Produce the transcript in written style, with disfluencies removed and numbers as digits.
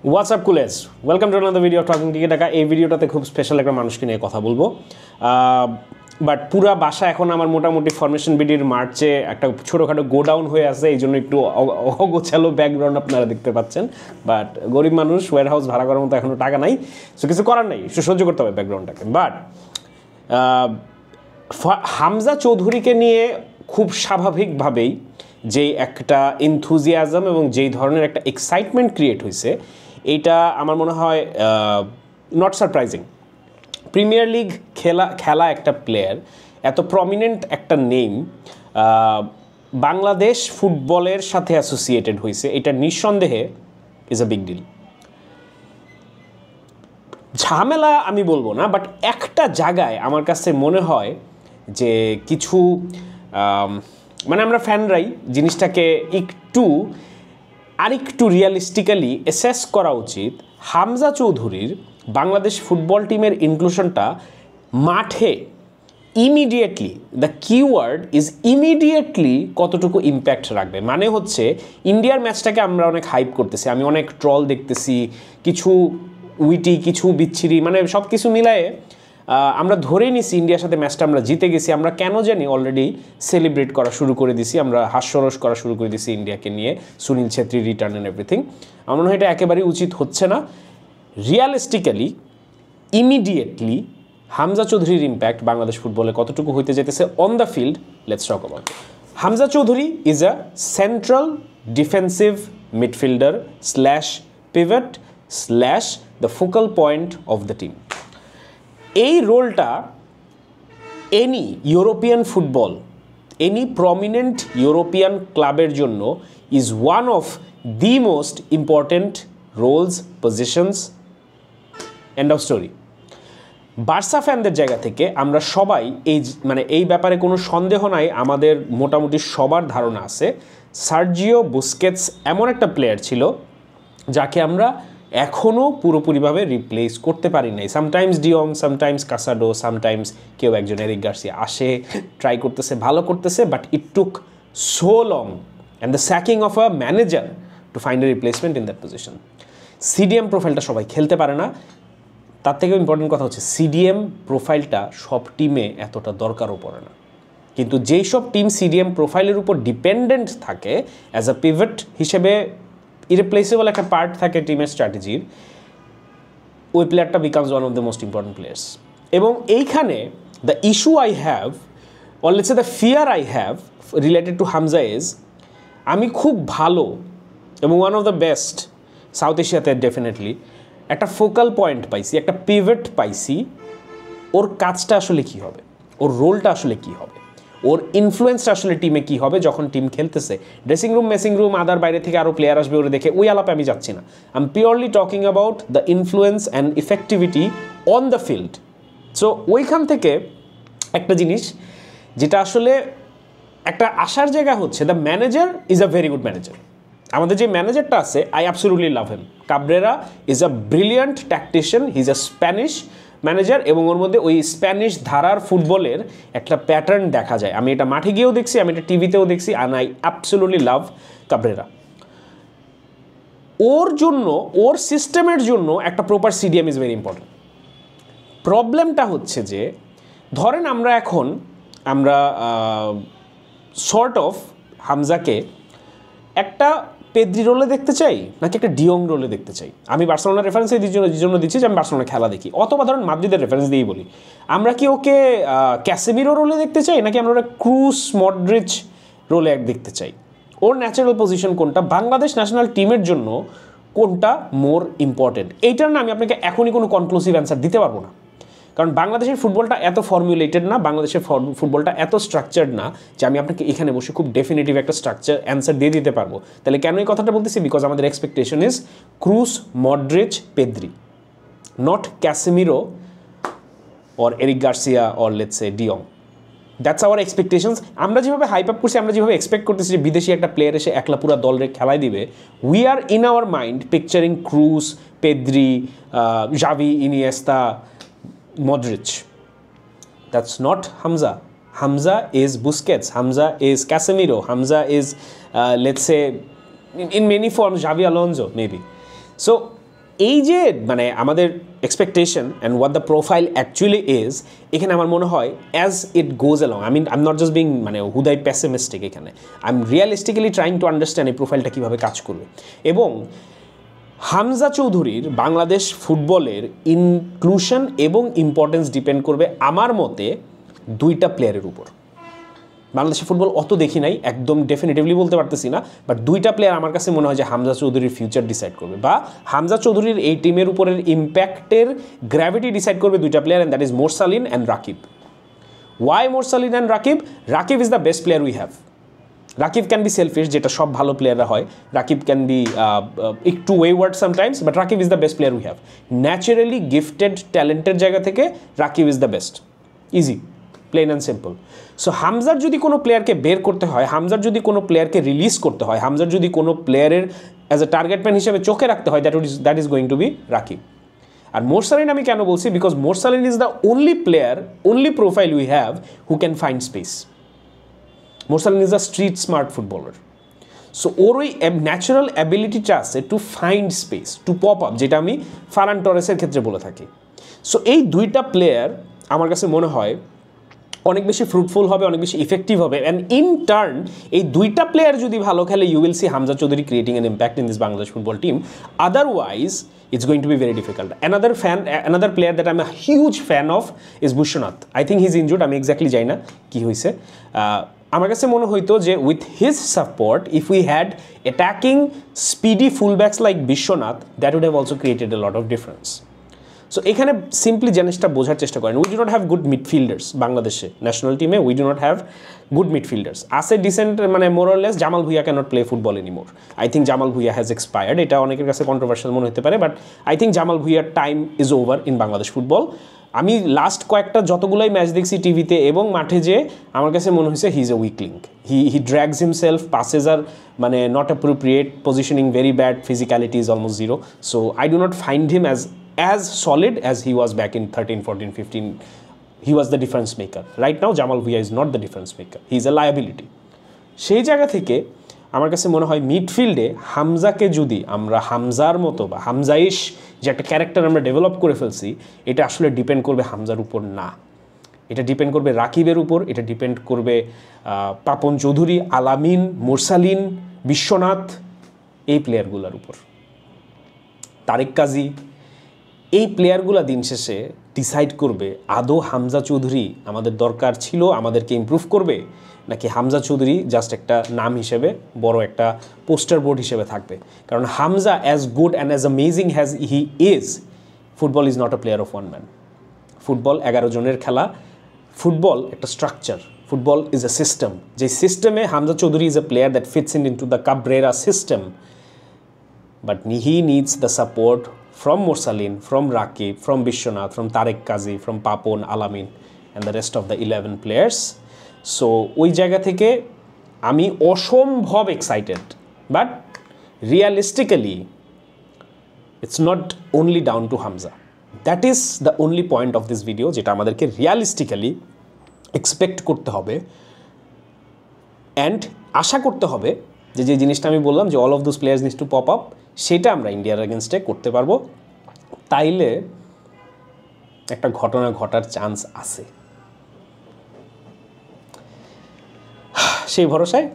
WhatsApp কুলেজ welcome to another video of talking tiki taka. এই ভিডিওটাতে খুব স্পেশাল একটা মানুষকে নিয়ে কথা বলবো, বাট পুরা বাসা এখন আমার মোটামুটি ফরমেশন বিডির মার্চে একটা ছোটোখাটো গোডাউন হয়ে আছে, এই জন্য একটু অগোছালো ব্যাকগ্রাউন্ড আপনারা দেখতে পাচ্ছেন। বাট গরিব মানুষ, ওয়্যার হাউস ভাড়া করার মতো এখনও টাকা নাই, সো কিছু করার নেই, একটু সহ্য করতে হবে ব্যাকগ্রাউন্ডটাকে। বাট হামজা চৌধুরীকে নিয়ে খুব স্বাভাবিকভাবেই যেই একটা এনথুজিয়াজম এবং যেই ধরনের একটা এক্সাইটমেন্ট ক্রিয়েট হয়েছে, এইটা আমার মনে হয় নট সারপ্রাইজিং। প্রিমিয়ার লিগ খেলা একটা প্লেয়ার, এত প্রমিনেন্ট একটা নেম বাংলাদেশ ফুটবলের সাথে অ্যাসোসিয়েটেড হয়েছে, এটা নিঃসন্দেহে ইজ আ বিগ ডিল। ঝামেলা আমি বলবো না, বাট একটা জায়গায় আমার কাছে মনে হয় যে কিছু মানে আমরা ফ্যানরাই জিনিসটাকে আরেকটু রিয়ালিস্টিক্যালি অ্যাসেস করা উচিত। হামজা চৌধুরীর বাংলাদেশ ফুটবল টিমের ইনক্লুশনটা মাঠে immediately, the keyword is immediately, কতটুকু ইম্প্যাক্ট রাখবে। মানে হচ্ছে ইন্ডিয়ার ম্যাচটাকে আমরা অনেক হাইপ করতেছি, আমি অনেক ট্রল দেখতেছি, কিছু উইটি, কিছু বিচ্ছিরি, মানে সব কিছু মিলায়ে আমরা ধরেই নিছি ইন্ডিয়ার সাথে ম্যাচটা আমরা জিতে গেছি। আমরা কেন জানি অলরেডি সেলিব্রেট করা শুরু করে দিছি, আমরা হাস্যরস করা শুরু করে দিছি ইন্ডিয়াকে নিয়ে, Sunil Chhetri return and everything. আমার মনে হয় এটা একেবারেই উচিত হচ্ছে না। রিয়ালিস্টিক্যালি ইমিডিয়েটলি হামজা চৌধুরীর ইম্প্যাক্ট বাংলাদেশ ফুটবলে কতটুকু হইতে যেতেছে on the field, let's talk about it. Hamza Chowdhury is a central defensive midfielder slash pivot slash the focal point of the team. এই রোলটা any European football, any prominent European ক্লাবের জন্য is one of the most important roles, positions, end of story. Barca ফ্যানদের জায়গা থেকে আমরা সবাই এই ব্যাপারে কোনো সন্দেহ নাই, আমাদের মোটামুটি সবার ধারণা আছে সার্জিও বুস্কেটস এমন একটা প্লেয়ার ছিল যাকে আমরা এখনও পুরোপুরিভাবে রিপ্লেস করতে পারি নাই। সামটাইমস ডিয়ং, সামটাইমস কাসাডো, সামটাইমস কেউ একজন এরিক গার্সিয়া আসে, ট্রাই করতেছে, ভালো করতেছে, but it took so long and the sacking of a manager to find a replacement in that position. CDM প্রোফাইলটা সবাই খেলতে পারে না, তার থেকেও ইম্পর্টেন্ট কথা হচ্ছে সিডিএম প্রোফাইলটা সব টিমে এতটা দরকারও পড়ে না। কিন্তু যেই সব টিম সিডিএম প্রোফাইলের উপর ডিপেন্ডেন্ট থাকে অ্যাজ আ পিভট হিসেবে, ইরিপ্লেসেবল একটা পার্ট থাকে টিমের স্ট্র্যাটেজির, ওই প্লেয়ারটা becomes one of the most important players. এবং এইখানে the issue I have, or let's say the fear I have related to Hamza is, আমি খুব ভালো এবং one of the best south এশিয়াতে ডেফিনেটলি একটা ফোকাল পয়েন্ট পাইছি, একটা পিভট পাইছি। ওর কাজটা আসলে কী হবে, ওর রোলটা আসলে কী হবে, ওর ইনফ্লুয়েন্সটা আসলে টিমে কী হবে যখন টিম খেলতেছে। ড্রেসিং রুম, মেসিং রুম, আদার বাইরে থেকে আরও প্লেয়ার আসবে ওরা দেখে, ওই আলাপে আমি যাচ্ছি না। I am purely talking about the influence and effectivity on the field. So ওইখান থেকে একটা জিনিস যেটা আসলে একটা আসার জায়গা হচ্ছে, the manager is a very good manager. আমাদের যে ম্যানেজারটা আছে, I absolutely love him. Cabrera is a brilliant tactician, he is a Spanish manager, এবং ওর মধ্যে ওই স্প্যানিশ ধারার ফুটবলের একটা প্যাটার্ন দেখা যায়। আমি এটা মাঠে গিয়েও দেখছি, আমি এটা টিভিতেও দেখছি, and I absolutely love Cabrera. ওর জন্য, ওর সিস্টেমের জন্য একটা proper CDM is very important. প্রবলেমটা হচ্ছে যে ধরেন আমরা সর্ট অফ হামজাকে একটা পেদ্রি রোলে দেখতে চাই নাকি একটা ডিয়ং রোলে দেখতে চাই। আমি বার্সেলোনার রেফারেন্স এই জন্য দিচ্ছি যে আমি বার্সেলোনা খেলা দেখি, অথবা ধরুন মাদ্রিদের রেফারেন্স দিয়েই বলি, আমরা কি ওকে ক্যাসেমিরো রোলে দেখতে চাই নাকি আমরা ওটা ক্রুস মডরিচ রোলে দেখতে চাই? ওর ন্যাচারাল পজিশন কোনটা, বাংলাদেশ ন্যাশনাল টিমের জন্য কোনটা মোর ইম্পর্টেন্ট, এইটার না আমি আপনাকে এখনই কোনো কনক্লুসিভ অ্যান্সার দিতে পারবো না। কারণ বাংলাদেশের ফুটবলটা এত ফর্মুলেটেড না, বাংলাদেশের ফুটবলটা এত স্ট্রাকচার্ড না যে আমি আপনাকে এখানে বসে খুব ডেফিনেটিভ একটা স্ট্রাকচার অ্যান্সার দিয়ে দিতে পারবো। তাহলে কেন এই কথাটা বলতেছি? বিকজ আমাদের expectation is cross, Modric, Pedri, not Casemiro or Eric Garcia or let's say de Jong. That's our expectations. আমরা যেভাবে হাইপ আপ করছি, আমরা যেভাবে এক্সপেক্ট করতেছি যে বিদেশি একটা প্লেয়ার এসে একলা পুরা দলরে খেলায় দিবে, we are in our mind picturing Kroos, Pedri, Xavi, Iniesta, Modric. That's not Hamza. Hamza is Busquets. Hamza is Casemiro. Hamza is, let's say, in many forms, Xavi Alonso, maybe. So এই যে মানে আমাদের expectation and what the profile actually is, এখানে আমার মনে হয় as it goes along, I mean I'm not just being মানে হুদাই প্যাসিমিস্টিক, এখানে I'm realistically trying to understand এই প্রোফাইলটা কীভাবে কাজ করবে। এবং হামজা চৌধুরীর বাংলাদেশ ফুটবলের ইনক্লুশন এবং ইম্পর্টেন্স ডিপেন্ড করবে আমার মতে দুইটা প্লেয়ারের উপর। বাংলাদেশের ফুটবল অত দেখি নাই, একদম ডেফিনেটিভলি বলতে পারতেছি না, বাট দুইটা প্লেয়ার আমার কাছে মনে হয় যে হামজা চৌধুরীর ফিউচার ডিসাইড করবে, বা হামজা চৌধুরীর এই টিমের উপরের ইম্প্যাক্টের গ্র্যাভিটি ডিসাইড করবে দুইটা player, and that is Morsalin and Rakib. Why Morsalin and Rakib? Rakib is the best player we have. Rakib can be selfish, যেটা সব ভালো প্লেয়াররা হয়। রাকিব ক্যান বি একটু wayward sometimes, but Rakib is the best player we have. Naturally gifted ট্যালেন্টের জায়গা থেকে Rakib is the best, easy, plain and simple. So হামজার যদি কোনো প্লেয়ারকে বের করতে হয়, হামজার যদি কোনো প্লেয়ারকে রিলিজ করতে হয়, হামজার যদি কোনো প্লেয়ারের অ্যাজ এ টার্গেট ম্যান হিসেবে চোখে রাখতে হয়, that is going to be Rakib. আর মোরসালিন আমি কেন বলছি? Because Morsalin is the only player, only profile we have who can find space. Morsalin is a street smart footballer. So ওর ওই ন্যাচারাল অ্যাবিলিটিটা আছে to find space, to pop up, যেটা আমি ফারান টরেসের ক্ষেত্রে বলে থাকি। সো এই দুইটা প্লেয়ার আমার কাছে মনে হয় অনেক বেশি ফ্রুটফুল হবে, অনেক বেশি ইফেক্টিভ হবে, অ্যান্ড ইন টার্ন এই দুইটা প্লেয়ার যদি ভালো খেলে, you will see Hamza Chowdhury creating an impact in this Bangladesh football team. Otherwise it's going to be very difficult. Another player that I'm a huge fan of is Bishwanath. I think he's injured, আমি exactly জানি না কি হয়েছে। আমার কাছে মনে হইতো যে with his support, if we had attacking speedy fullbacks like Biswanath, that would have also created a lot of difference. So এখানে সিম্পলি জিনিসটা বোঝার চেষ্টা করেন, we do not have good midfielders বাংলাদেশে, ন্যাশনাল টিমে we do not have good midfielders. আছে decent মানে Morales, Jamal Bhuiyan can't play football anymore. I think Jamal Bhuiyan has expired, এটা অনেকের কাছে কন্ট্রোভার্সিয়াল মনে হতে পারে, বাট আই থিঙ্ক জামাল ভুঁইয়ার time is over in Bangladesh football. আমি লাস্ট কয়েকটা যতগুলোই ম্যাচ দেখছি টিভিতে এবং মাঠে, যে আমার কাছে মনে হয়েছে he is a weak link. He drags himself, passes আর মানে not appropriate, positioning very bad, physicality is almost zero. So I do not find him as solid as he was back in 13, 14, 15. He was the difference maker. Right now, Jamal Bhuiya is not the difference maker. He is a liability. সেই জায়গা থেকে আমার কাছে মনে হয় মিডফিল্ডে হামজাকে যদি আমরা হামজার মতো বা হামজাইশ যে একটা ক্যারেক্টার আমরা ডেভেলপ করে ফেলছি, এটা আসলে ডিপেন্ড করবে হামজার উপর না, এটা ডিপেন্ড করবে রাকিবের উপর, এটা ডিপেন্ড করবে পাপন চৌধুরী, আলামিন, মোরসালিন, বিশ্বনাথ, এই প্লেয়ারগুলোর উপর, তারেক কাজী। এই প্লেয়ারগুলো দিন শেষে ডিসাইড করবে আদৌ হামজা চৌধুরী আমাদের দরকার ছিল, আমাদেরকে ইমপ্রুভ করবে, নাকি হামজা চৌধুরী জাস্ট একটা নাম হিসেবে, বড় একটা পোস্টার বোর্ড হিসেবে থাকবে। কারণ Hamza as good and as amazing has he is, football is not a player of one man. Football 11 জনের খেলা, ফুটবল একটা structure, football is a system. যে সিস্টেমে Hamza Chowdhury is a player that fits in to the Cabrera system, but he needs the support from Morsalin, from Rakib, from Bishwanath, from Tarek Kazi, from Papon, Alamin, and the rest of the 11 players. So, ওই জায়গা থেকে আমি অসম্ভব excited, but realistically it's not only down to Hamza. That is the only point of this video, যেটা আমাদেরকে রিয়ালিস্টিক্যালি expect করতে হবে and আশা করতে হবে যে যে জিনিসটা আমি বললাম যে all of those players needs to pop up, সেটা আমরা ইন্ডিয়ার এগেনস্টে করতে পারবো। তাইলে একটা ঘটনা ঘটার চান্স আছে, সেই ভরসায়